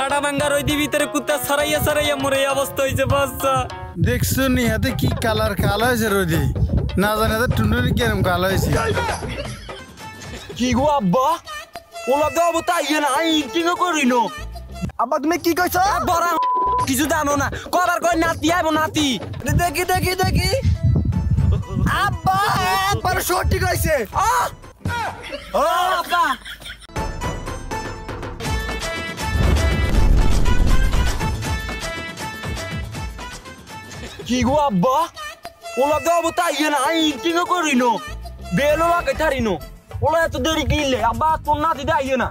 ঠাডা ভাঙ্গার ওই ভিতরে কুত্তা ছড়াইয়া ছড়াইয়া মরে অবস্থা হয়েছে বাচ্চা। দেখছো নি হাতে কি কালার কালো হয়েছে রোদে, না জানি হাতে টুনটুনি কেরম কালো হয়েছে। কি গো আব্বা, ওলা দাও তাই না কি করিনো? আব্বা তুমি কি কইছো? বড় কিছু জানো না, কবার কই নাতি আইব নাতি। দেখি দেখি দেখি আব্বা একবার সঠিক হইছে। ও আব্বা কি গো আব্বা, ওলা দাও তাই না কি করিনো? বেলো লাগে থারিনো, ওলা এত দেরি কিলে আব্বা তোর নাতি দাইয়ে না।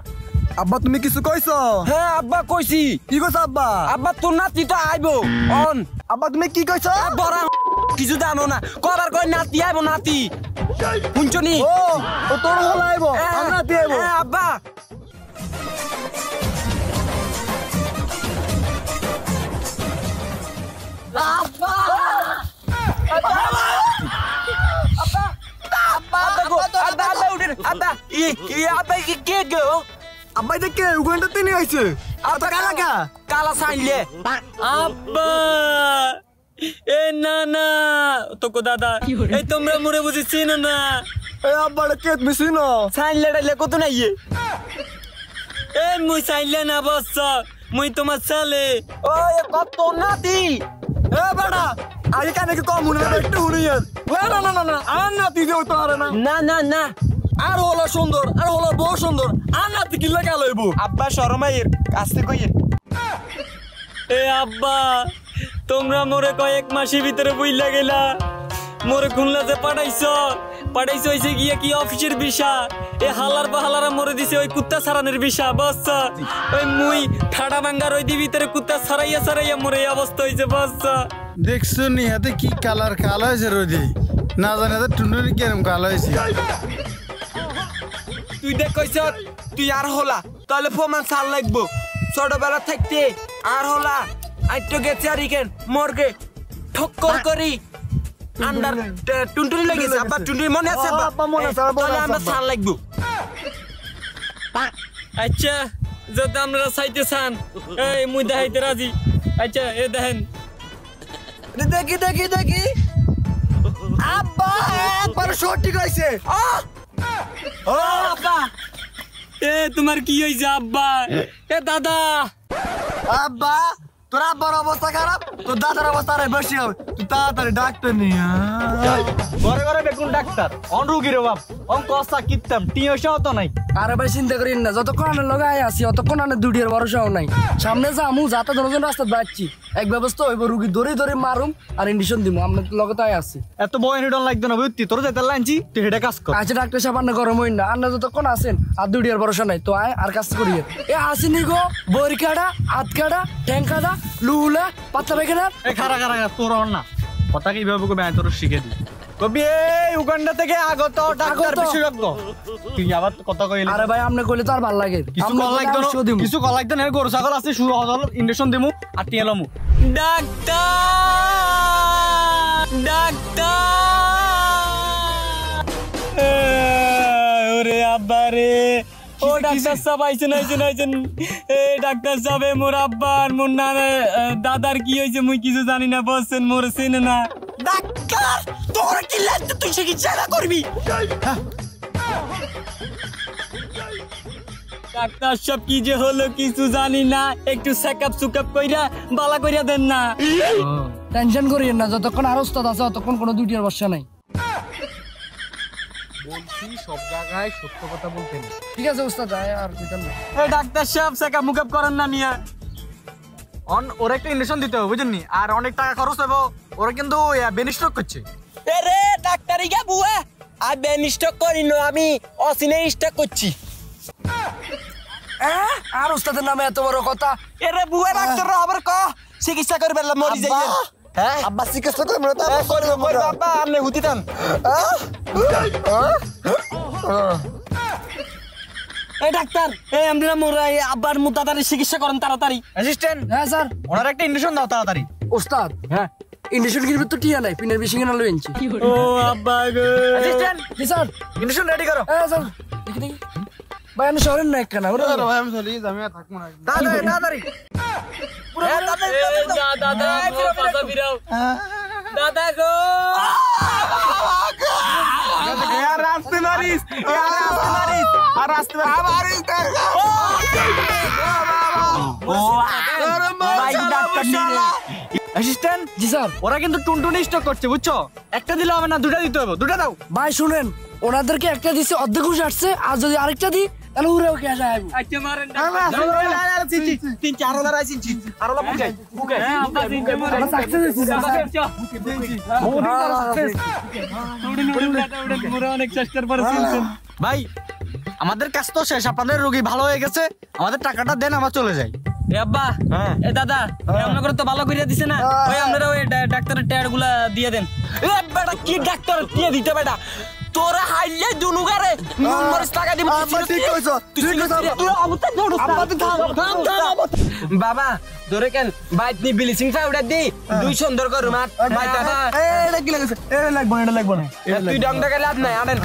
আব্বা তুমি কিছু কইছো? হ্যাঁ আব্বা কইছি। কি কইছো আব্বা? আব্বা তোর নাতি তো আইবো অন। আব্বা তুমি কি কইছো? বড় কিছু জানো না, কবার কই নাতি আইব নাতি। শুনছনি? ও তোর হল আইব, আমরা নাতি আইব। হ্যাঁ আব্বা আব্বা আব্বা কে গো? আব্বা দেখে উগান্ডা তিনি হইছে। আব্বা কালা কা কালা সাইলে আব্বা এ না না তোকো দাদা, এই তোমরা মরে বুঝেছি না? এ আব্বা কে তুমি শুনো? সাইলে ডাইলে কত নাই এ মুই চাইলে না বাচ্চা, মুই তোমার ছেলে। ও কত নাতি? এ বাড়া আগে কানে কি কম শুনে একটু শুনিয়েন। না না না না আর নাতি দেও তো আরে না। না না না আর হলো সুন্দর, আর হলো বহু সুন্দর, আর নাতি কি লাগা লইব। আব্বা শরমাইয়ের কাছে কইয়ে। এ আব্বা তোমরা মোরে কয়েক মাসের ভিতরে বুইলা গেলা, মোরে খুলনা যে পাঠাইছ হয়েছে গিয়ে কি অফিসের বিষা। এ হালার বাহালারা মরে দিছে ওই কুত্তা ছাড়ানোর বিষা বাচ্চা। ওই মুই ঠাডা ভাঙ্গার ওই ভিতরে কুত্তা ছড়াইয়া ছড়াইয়া মরে অবস্থা হয়েছে বাচ্চা। দেখছো নি হাতে কি কালার কালো হয়েছে রোদে, না জানি হাতে টুনটুনি কেরম কালো হয়েছে। তুই দেখ কইছ তুই আর হলা, তাহলে প্রমাণ সাল লাগবো। ছোটবেলা থাকতে আর হলা আইটো গেছে আর ইকেন মরগে ঠক্কর করি আন্ডার টুনটুনি লেগেছে। আব্বা টুনটুনি মনে আছে? আব্বা মনে আছে, তাহলে আমরা সাল লাগবো। আচ্ছা যদি আমরা চাইতে চান এই মুই দেখাইতে রাজি। আচ্ছা এ দেখেন দেখি দেখি দেখি আব্বা একবার সঠিক হইছে। ও আব্বা এ তোমার কি হয়েছে আব্বা? এ দাদা আব্বা তোর আব্বার অবস্থা খারাপ, তোর দাদার অবস্থা আরে বেশি হবে। তুই তাড়াতাড়ি ডাক্তার নিয়ে ঘরে ঘরে বেগুন ডাক্তার অন রুগীর বাপ অন কষা কিতাম টিয়সাও তো নাই। আরে ভাই চিন্তা করিন না, যতক্ষণ আনে লগাই আসি অতক্ষণ আনে দুটির ভরসাও নাই। সামনে যা আমু যাতে দুজন রাস্তা বাড়ছি এক ব্যবস্থা হইব, রুগী ধরে ধরে মারুম আর ইন্ডিশন দিমু। আমরা লগে তাই আসি, এত বয় নিডন লাগতো না বুঝতি, তোর যেতে লাইনছি তুই হেডে কাজ কর। আচ্ছা ডাক্তার সাহেব আপনি গরম হইন না, আন্না যতক্ষণ আসেন আর দুটির ভরসা নাই তো আয় আর কাজ করিয়ে। এ আসিনি গো বই কাটা হাত কাটা ট্যাং কাটা লুলা পাতলা পায়খানা। এই খারা খারা তোর অন না কথা কিভাবে কবি আমি তোর শিখে দিই। কবি এই উগান্ডা থেকে আগত ডাক্তার বিশেষজ্ঞ তুই আবার কথা কইলি। আরে ভাই আপনি কইলে তো আর ভালো লাগে। কিছু কল লাগতো না, কিছু কল লাগতো না। গরু ছাগল আছে শুরু হল ইনজেকশন দিমু আর টিয়ালমু। ডাক্তার ওরে আব্বা রে, ও ডাক্তার সাহেব আইছেন আইছেন আইছেন। এ ডাক্তার সাহেব মোর আব্বার মোর না দাদার কি হয়েছে মুই কিছু জানি না, বলছেন মোর চেনে না। ডাক্তার তোর কি লাগতো? তুই চিকিৎসা না করবি? ডাক্তার সাহেব কি যে হলো কিছু জানি না, একটু চেকআপ সুকআপ কইরা বালা কইরা দেন না। টেনশন করিয়েন না, যতক্ষণ আর ওস্তাদ আছে ততক্ষণ কোনো দুটির বর্ষা নাই। বলছি সব জায়গায় সত্য কথা বলতে নেই। ঠিক আছে ওস্তাদ আয় আর কইতাম না। এই ডাক্তার সাহেব চেকআপ মুকআপ করেন না মিয়া। অন ওর একটা ইনজেকশন দিতে হবে বুঝেননি, আর অনেক টাকা খরচ হবে। ওরা কিন্তু বেনিস্ট্রোক করছে। এরে ডাক্তারি গা বুয়া আর বেনিস্টক করিনো, আমি অসিনে স্টক করছি। আর ওস্তাদের নামে এত বড় কথা। এরে বুয়া ডাক্তার আবার ক চিকিৎসা করবে মরি যাই। হ্যাঁ আব্বা চিকিৎসা করবে না করবে আব্বা আপনি হুতি দেন। এই ডাক্তার এই আমরা মোর আব্বার মুদাদারি চিকিৎসা করেন তাড়াতাড়ি। অ্যাসিস্ট্যান্ট হ্যাঁ স্যার ওনার একটা ইনজেকশন দাও তাড়াতাড়ি। ওস্তাদ হ্যাঁ ইন্ডিশন কিনবে তো টিয়া নাই, পিনের বেশি কিনা লইছি। ও আব্বা গো অ্যাসিস্ট্যান্ট জি স্যার ইনজেকশন রেডি করো। হ্যাঁ স্যার দেখি দেখি ভাই আমি শহরের না একখানা আমি চলি আমি আর থাকবো না তাড়াতাড়ি দাদা পাতা বিরাও দাদা গো यार रास्ते मारिस আর রাস্তে মারিস অ্যাসিস্ট্যান্ট জি স্যার ওরা কিন্তু টুনটুনি স্টক করছে বুঝছো একটা দিলে হবে না দুটো দিতে হবে দুটো দাও ভাই শুনেন ওনাদেরকে একটা দিছে অর্ধেক ঘুষ আসছে আর যদি আরেকটা দিই তাহলে উড়েও কে আসা আইবো আচ্ছা মারেন তিন চার হাজার আইছি আর ওলা বুঝাই আমরা সাকসেস হইছি অনেক চেষ্টার পরে চলছেন ভাই আমাদের কাজ তো শেষ আপনাদের রোগী ভালো হয়ে গেছে আমাদের টাকাটা দেন আমরা চলে যাই এ আব্বা এ দাদা আপনাদের তো ভালো করে দিছে না ওই আপনারা ওই ডাক্তারের ট্যাড গুলা দিয়ে দেন এ বেটা কি ডাক্তার দিয়ে দিতে বেটা তোরা হাইলে দুনুগারে নুন মরিচ টাকা দিব ঠিক কইছো তুই অবস্থা দৌড় বাবা ধরে কেন বাইত নি ব্লিচিং পাউডার দি দুই সুন্দর করে মার বাইতা এটা কি লাগছে এটা লাগবে না তুই ডং ডাকে লাভ নাই আনেন